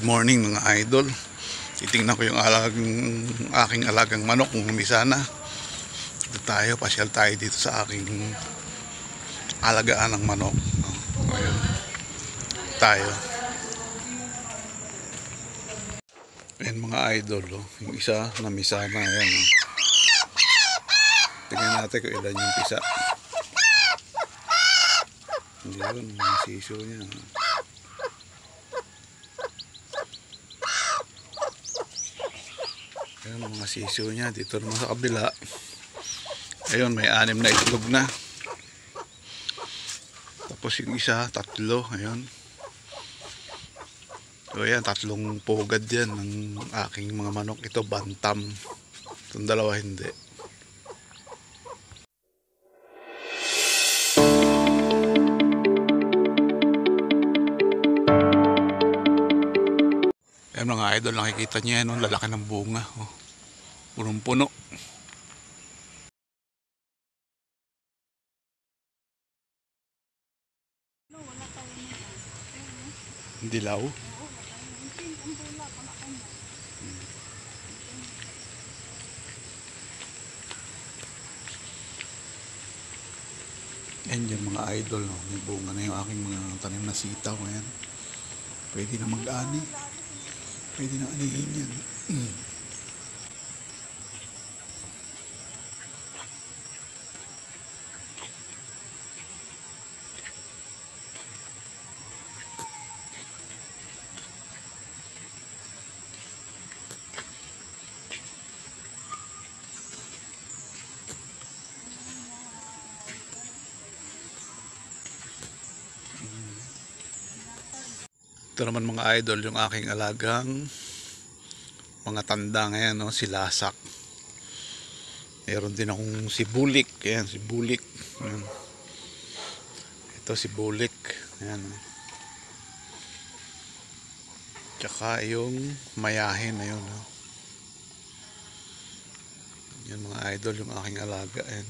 Good morning mga idol. Titingnan ko yung aking alagang manok kung umisa na. Dito tayo, pasyal tayo dito sa aking alagaan ng manok. Ayun. Tayo. Ayan mga idol, yung isa namisa na. Ayan. Tingnan natin kung ilan yung pisa. Yun, yung siso niya. Ayan mga siso niya. Dito naman sa kabila. Ayun, may 6 na itlog na. Tapos yung isa, 3. Ayun. So ayan, 3 pugad yan ng aking mga manok. Ito bantam. Itong dalawa hindi. Ayan mga idol, nakikita niya yan, lalaki ng bunga. Punong-puno. Dilaw. Ayan dyan mga idol, may bunga na yung aking mga tanim na sitaw. Ayan. Pwede na mag-ani. Pwede na anihin yan. Ito naman mga idol, yung aking alagang mga tanda ngayon, si Lasak. Meron din akong si Bulik. Ayan, si Bulik. Ayan. Ito si Bulik. Ayan. Tsaka yung mayahin na yun. Yan mga idol, yung aking alaga. Ayan.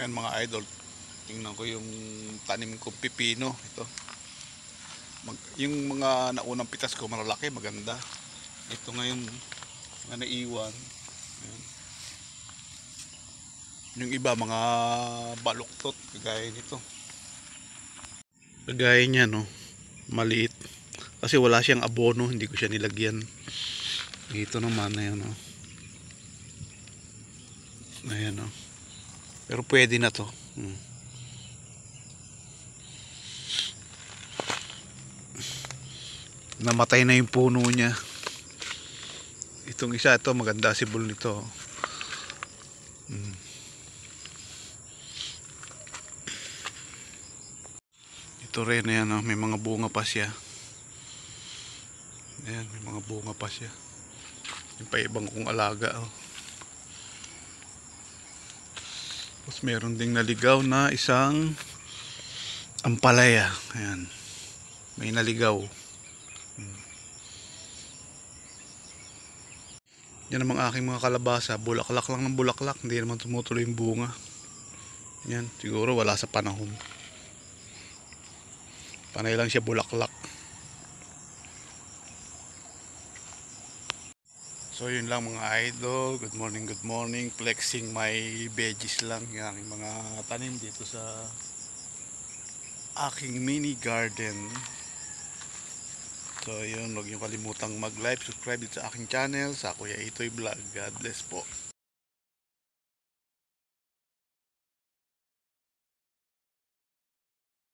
Ayan mga idol. Tingnan ko yung tanim ko pipino. Ito. Yung mga naunang pitas ko malalaki, maganda. Ito ngayon mga naiwan. Ayan. Yung iba mga baluktot kagaya nito. Kagaya niya maliit. Kasi wala siyang abono, hindi ko siya nilagyan. Dito naman ayan Ayan Pero pwede na to. Namatay na yung puno niya. Itong isa, ito maganda sibol nito. Ito rin ayan, may mga bunga pa siya. Ayan, may mga bunga pa siya. Yung pa ibang kong alaga. Tapos meron ding naligaw na isang ampalaya. Ayan, may naligaw. Yan ang mga aking mga kalabasa. Bulaklak lang ng bulaklak. Hindi naman tumutuloy yung bunga. Yan. Siguro wala sa panahon. Panay lang siya bulaklak. So yun lang mga idol. Good morning, good morning. Flexing my veggies lang. Yung aking mga tanim dito sa aking mini garden. So yun, huwag niyo kalimutang mag-like, subscribe dito sa aking channel, sa Kuya Itoy Vlog. God bless po.